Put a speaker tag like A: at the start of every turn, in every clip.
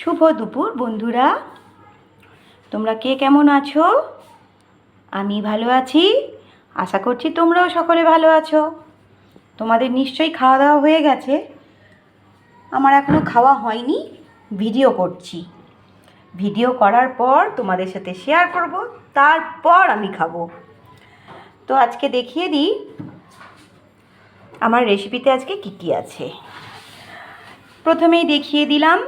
A: শুভ দুপুর বন্ধুরা, তোমরা কে কেমন আছো? আমি ভালো আছি। আশা করছি তোমরাও সকলে ভালো আছো। তোমাদের নিশ্চয়ই খাওয়া দাওয়া হয়ে গেছে। আমার এখনও খাওয়া হয়নি, ভিডিও করছি। ভিডিও করার পর তোমাদের সাথে শেয়ার করব, তারপর আমি খাবো। তো আজকে দেখিয়ে দিই আমার রেসিপিতে আজকে কী কী আছে। প্রথমেই দেখিয়ে দিলাম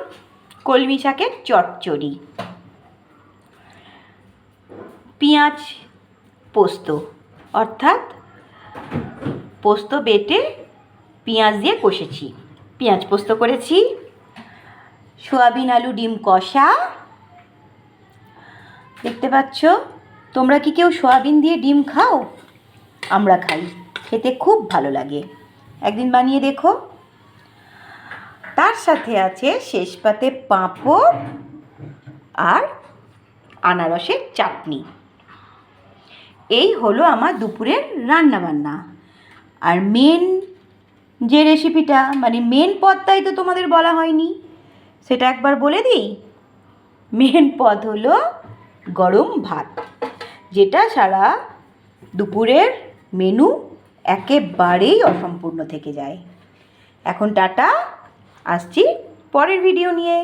A: কলমি শাকের চচ্চড়ি, পেঁয়াজ পোস্ত, অর্থাৎ পোস্ত বেটে পেঁয়াজ দিয়ে কষেছি, পেঁয়াজ পোস্ত করেছি। সয়াবিন আলু ডিম কষা, দেখতে পাচ্ছ। তোমরা কি কেউ সয়াবিন দিয়ে ডিম খাও? আমরা খাই, খেতে খুব ভালো লাগে, একদিন বানিয়ে দেখো। তার সাথে আছে শেষ পাতে পাঁপড় আর আনারসের চাটনি। এই হলো আমার দুপুরের রান্নাবান্না। আর মেন যে রেসিপিটা, মানে মেন পদটাই তো তোমাদের বলা হয়নি, সেটা একবার বলে দিই। মেন পদ হলো গরম ভাত, যেটা সারা দুপুরের মেনু একেবারেই অসম্পূর্ণ থেকে যায়। এখন টাটা, আসছি পরের ভিডিও নিয়ে।